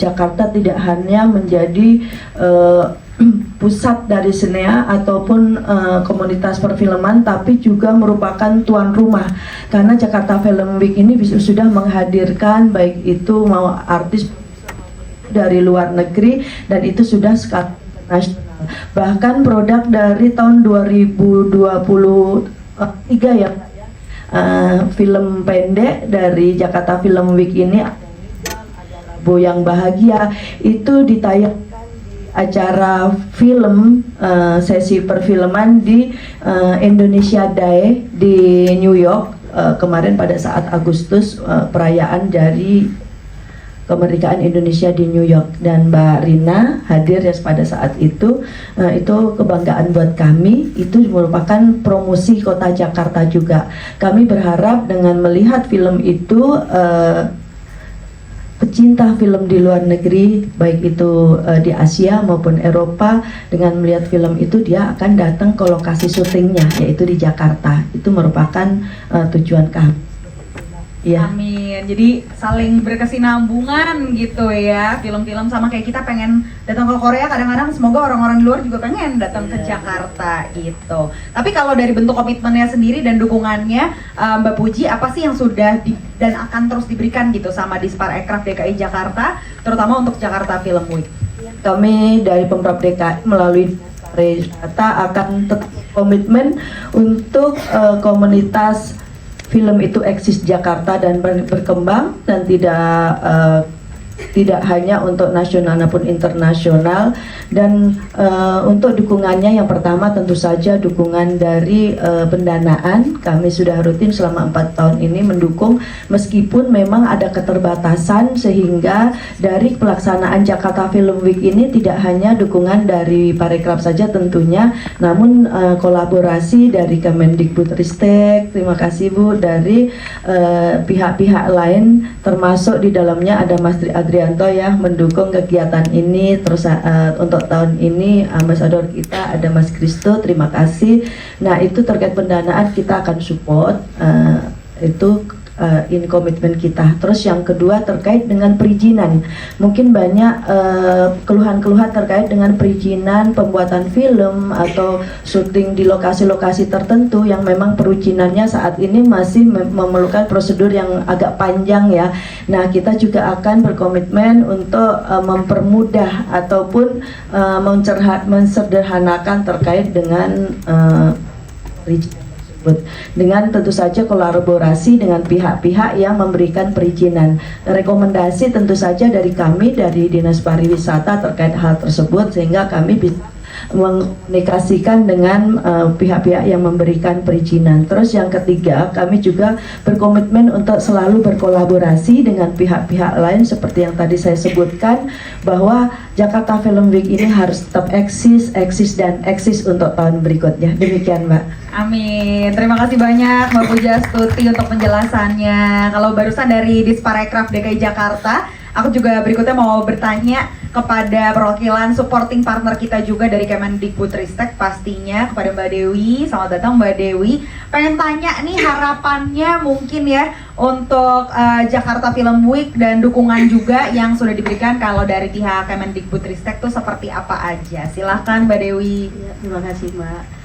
Jakarta tidak hanya menjadi pusat dari sinea ataupun komunitas perfilman, tapi juga merupakan tuan rumah, karena Jakarta Film Week ini sudah menghadirkan baik itu mau artis dari luar negeri dan itu sudah skala nasional. Bahkan produk dari tahun 2023 ya, film pendek dari Jakarta Film Week ini, Boyang Bahagia, itu ditayang acara film sesi perfilman di Indonesia Day di New York kemarin pada saat Agustus, perayaan dari kemerdekaan Indonesia di New York, dan Mbak Rina hadir ya pada saat itu. Itu kebanggaan buat kami, itu merupakan promosi kota Jakarta juga. Kami berharap dengan melihat film itu pecinta film di luar negeri, baik itu di Asia maupun Eropa, dengan melihat film itu dia akan datang ke lokasi syutingnya, yaitu di Jakarta. Itu merupakan tujuan kami. Ya. Amin. Jadi saling berkesinambungan gitu ya. Film-film sama kayak kita pengen datang ke Korea, kadang-kadang semoga orang-orang di luar juga pengen datang ke Jakarta gitu. Tapi kalau dari bentuk komitmennya sendiri dan dukungannya, Mbak Puji, apa sih yang sudah dan akan terus diberikan gitu sama Disparekraf DKI Jakarta, terutama untuk Jakarta Film Week? Kami dari Pemprov DKI melalui Pariwisata akan tetap komitmen untuk komunitas film itu eksis di Jakarta dan berkembang, dan tidak hanya untuk nasional maupun internasional. Dan untuk dukungannya, yang pertama tentu saja dukungan dari pendanaan. Kami sudah rutin selama 4 tahun ini mendukung, meskipun memang ada keterbatasan, sehingga dari pelaksanaan Jakarta Film Week ini tidak hanya dukungan dari Parekraf saja tentunya, namun kolaborasi dari Kemendikbudristek, terima kasih Bu, dari pihak-pihak lain, termasuk di dalamnya ada Mas Adrianto ya, mendukung kegiatan ini. Terus untuk tahun ini ambasador kita ada Mas Kristo, terima kasih. Nah, itu terkait pendanaan kita akan support, itu in komitmen kita. Terus yang kedua terkait dengan perizinan, mungkin banyak keluhan-keluhan terkait dengan perizinan pembuatan film atau syuting di lokasi-lokasi tertentu yang memang perizinannya saat ini masih memerlukan prosedur yang agak panjang ya. Nah, kita juga akan berkomitmen untuk mempermudah ataupun mensederhanakan terkait dengan perizinan, dengan tentu saja kolaborasi dengan pihak-pihak yang memberikan perizinan. Rekomendasi tentu saja dari kami, dari Dinas Pariwisata terkait hal tersebut, sehingga kami bisa mengkomunikasikan dengan pihak-pihak yang memberikan perizinan. Terus yang ketiga, kami juga berkomitmen untuk selalu berkolaborasi dengan pihak-pihak lain seperti yang tadi saya sebutkan, bahwa Jakarta Film Week ini harus tetap eksis untuk tahun berikutnya. Demikian Mbak. Amin. Terima kasih banyak Mbak Pujastuti untuk penjelasannya. Kalau barusan dari Disparekraf DKI Jakarta, aku juga berikutnya mau bertanya kepada perwakilan supporting partner kita juga dari Kemendikbudristek, pastinya kepada Mbak Dewi. Selamat datang Mbak Dewi. Pengen tanya nih harapannya mungkin ya untuk Jakarta Film Week dan dukungan juga yang sudah diberikan kalau dari pihak Kemendikbudristek tuh seperti apa aja. Silahkan Mbak Dewi. Ya, terima kasih Mbak.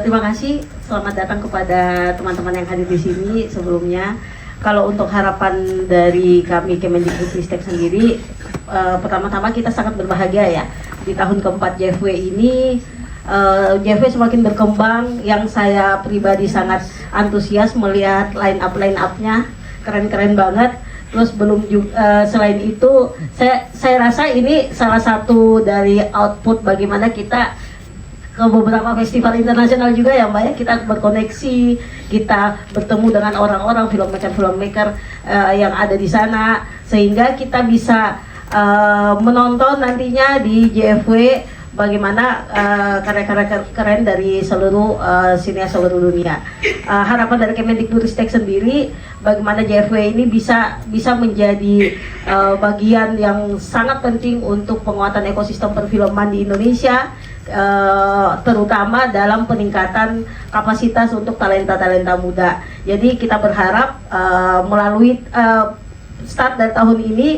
Terima kasih, selamat datang kepada teman-teman yang hadir di sini. Sebelumnya, kalau untuk harapan dari kami Kemendikbudristek sendiri, pertama-tama kita sangat berbahagia ya di tahun keempat JFW ini. JFW semakin berkembang, yang saya pribadi sangat antusias melihat line up-nya, keren-keren banget. Terus belum juga, selain itu, saya rasa ini salah satu dari output bagaimana kita ke beberapa festival internasional juga ya Mbak ya, kita berkoneksi, kita bertemu dengan orang-orang filmmaker yang ada di sana, sehingga kita bisa menonton nantinya di JFW bagaimana karya-karya keren dari seluruh sineas seluruh dunia. Harapan dari Kemendikbudristek sendiri, bagaimana JFW ini bisa menjadi bagian yang sangat penting untuk penguatan ekosistem perfilman di Indonesia, terutama dalam peningkatan kapasitas untuk talenta-talenta muda. Jadi kita berharap melalui start dari tahun ini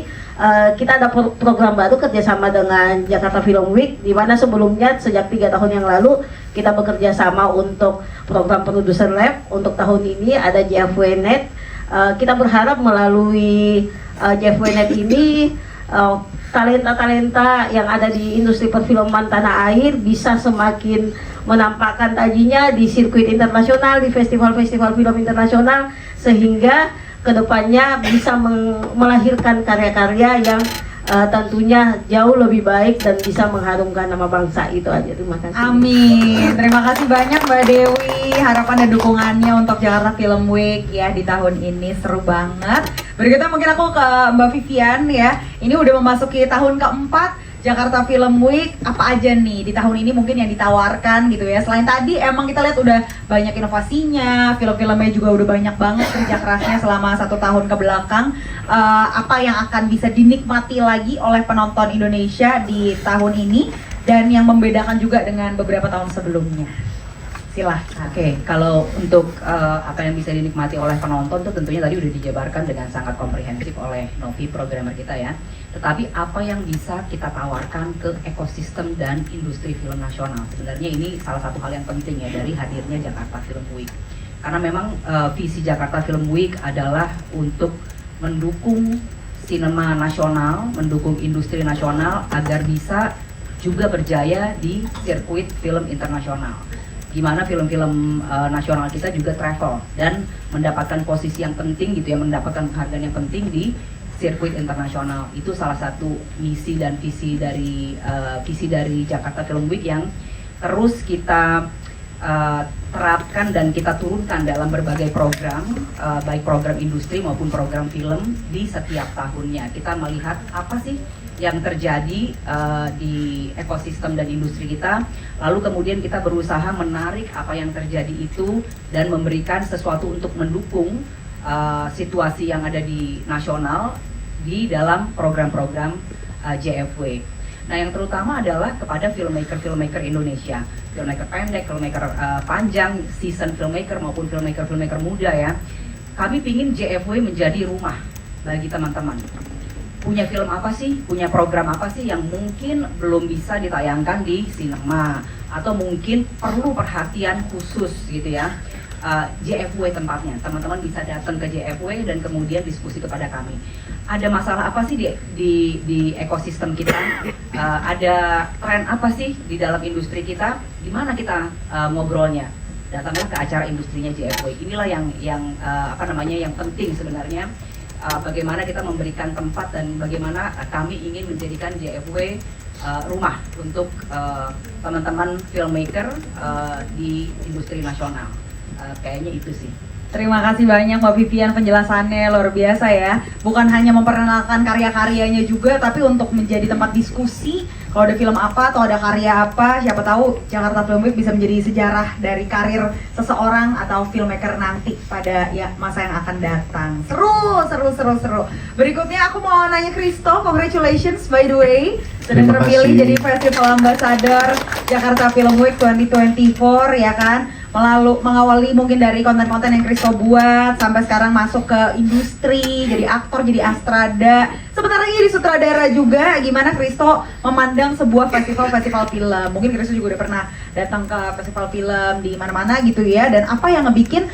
kita ada program baru kerjasama dengan Jakarta Film Week, di mana sebelumnya sejak 3 tahun yang lalu kita bekerja sama untuk program Producer Lab. Untuk tahun ini ada JFW.net. Kita berharap melalui JFW.net ini talenta-talenta yang ada di industri perfilman tanah air bisa semakin menampakkan tajinya di sirkuit internasional, di festival-festival film internasional, sehingga kedepannya bisa melahirkan karya-karya yang tentunya jauh lebih baik dan bisa mengharumkan nama bangsa. Itu aja, terima kasih. Amin. Terima kasih banyak Mbak Dewi. Harapan dan dukungannya untuk Jakarta Film Week ya di tahun ini seru banget. Berikutnya mungkin aku ke Mbak Vivian ya. Ini udah memasuki tahun keempat Jakarta Film Week. Apa aja nih di tahun ini mungkin yang ditawarkan gitu ya. Selain tadi emang kita lihat udah banyak inovasinya, film-filmnya juga udah banyak banget kerja kerasnya selama 1 tahun ke belakang. Apa yang akan bisa dinikmati lagi oleh penonton Indonesia di tahun ini dan yang membedakan juga dengan beberapa tahun sebelumnya? Silahkan. Oke, kalau untuk apa yang bisa dinikmati oleh penonton tuh tentunya tadi udah dijabarkan dengan sangat komprehensif oleh Novi programmer kita ya. Tetapi apa yang bisa kita tawarkan ke ekosistem dan industri film nasional? Sebenarnya ini salah satu hal yang penting ya dari hadirnya Jakarta Film Week. Karena memang visi Jakarta Film Week adalah untuk mendukung sinema nasional, mendukung industri nasional agar bisa juga berjaya di sirkuit film internasional. Gimana film-film nasional kita juga travel dan mendapatkan posisi yang penting gitu ya, mendapatkan penghargaan yang penting di sirkuit internasional. Itu salah satu misi dan visi dari Jakarta Film Week yang terus kita terapkan dan kita turunkan dalam berbagai program, baik program industri maupun program film di setiap tahunnya. Kita melihat apa sih yang terjadi di ekosistem dan industri kita, lalu kemudian kita berusaha menarik apa yang terjadi itu dan memberikan sesuatu untuk mendukung situasi yang ada di nasional di dalam program-program JFW. Nah, yang terutama adalah kepada filmmaker Indonesia, filmmaker pendek, filmmaker panjang, season filmmaker maupun filmmaker muda ya. Kami pingin JFW menjadi rumah bagi teman-teman. Punya film apa sih, punya program apa sih yang mungkin belum bisa ditayangkan di sinema atau mungkin perlu perhatian khusus gitu ya. JFW tempatnya, teman-teman bisa datang ke JFW dan kemudian diskusi kepada kami. Ada masalah apa sih di ekosistem kita? Ada tren apa sih di dalam industri kita? Gimana kita ngobrolnya? Datanglah ke acara industrinya JFW. Inilah yang penting sebenarnya. Bagaimana kita memberikan tempat dan bagaimana kami ingin menjadikan JFW rumah untuk teman-teman filmmaker di industri nasional. Kayaknya itu sih. Terima kasih banyak Mbak Vivian, penjelasannya luar biasa ya. Bukan hanya memperkenalkan karya-karyanya juga, tapi untuk menjadi tempat diskusi. Kalau ada film apa atau ada karya apa, siapa tahu Jakarta Film Week bisa menjadi sejarah dari karir seseorang atau filmmaker nanti pada ya masa yang akan datang. Seru. Berikutnya aku mau nanya Christo, congratulations by the way, sudah terpilih jadi Festival Ambassador Jakarta Film Week 2024 ya kan. Mengawali mungkin dari konten-konten yang Christo buat sampai sekarang masuk ke industri, jadi aktor, jadi astrada, sebentar lagi jadi sutradara juga. Gimana Christo memandang sebuah festival film? Mungkin Christo juga udah pernah datang ke festival film di mana-mana gitu ya. Dan apa yang ngebikin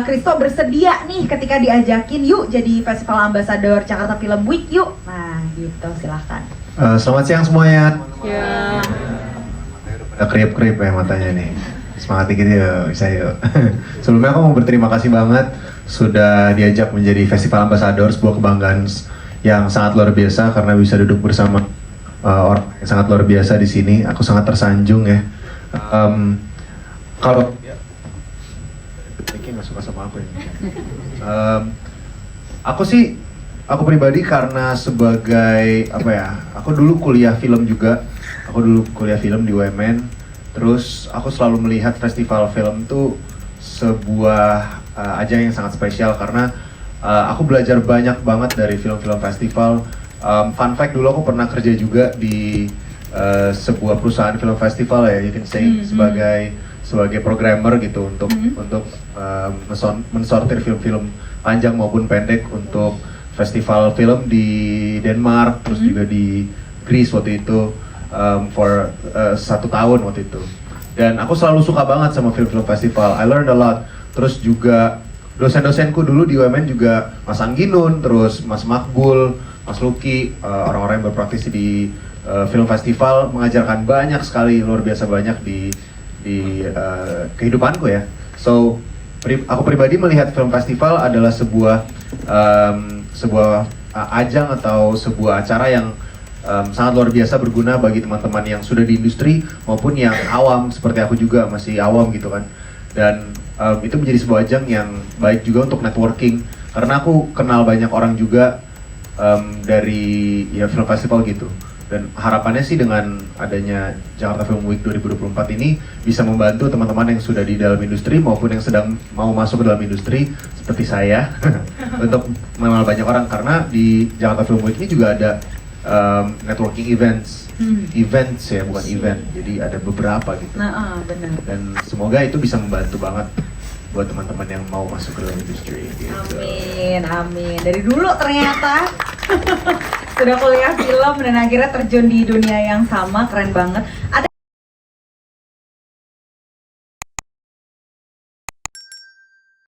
Christo bersedia nih ketika diajakin yuk jadi Festival Ambassador Jakarta Film Week yuk. Nah gitu, silahkan. Selamat siang semuanya. Ya. Udah kriip-kriip ya matanya nih. Semangat dikit ya, bisa yuk. Sebelumnya aku mau berterima kasih banget sudah diajak menjadi Festival Ambassador, sebuah kebanggaan yang sangat luar biasa karena bisa duduk bersama orang yang sangat luar biasa di sini. Aku sangat tersanjung ya. Kalau nggak suka sama aku ya. Aku pribadi karena sebagai aku dulu kuliah film juga. Aku dulu kuliah film di UMN. Terus aku selalu melihat festival film itu sebuah ajang yang sangat spesial karena aku belajar banyak banget dari film-film festival. Fun fact, dulu aku pernah kerja juga di sebuah perusahaan film festival ya, you can say sebagai programmer gitu untuk mensortir film-film panjang maupun pendek untuk festival film di Denmark, terus juga di Greece waktu itu for 1 tahun waktu itu. Dan aku selalu suka banget sama film-film festival. I learned a lot. Terus juga dosen-dosenku dulu di UMN juga Mas Angginun, terus Mas Makbul, Mas Luki, orang-orang yang berpraktisi di film festival mengajarkan banyak sekali, luar biasa banyak di kehidupanku ya. So aku pribadi melihat film festival adalah sebuah ajang atau sebuah acara yang sangat luar biasa berguna bagi teman-teman yang sudah di industri maupun yang awam seperti aku juga masih awam gitu kan. Dan itu menjadi sebuah ajang yang baik juga untuk networking karena aku kenal banyak orang juga dari ya film festival gitu. Dan harapannya sih dengan adanya Jakarta Film Week 2024 ini bisa membantu teman-teman yang sudah di dalam industri maupun yang sedang mau masuk ke dalam industri seperti saya untuk mengenal banyak orang, karena di Jakarta Film Week ini juga ada networking events ya, bukan event, jadi ada beberapa gitu. Benar. Dan semoga itu bisa membantu banget buat teman-teman yang mau masuk ke dalam industri gitu. Amin. Dari dulu ternyata sudah kuliah film dan akhirnya terjun di dunia yang sama, keren banget. Ada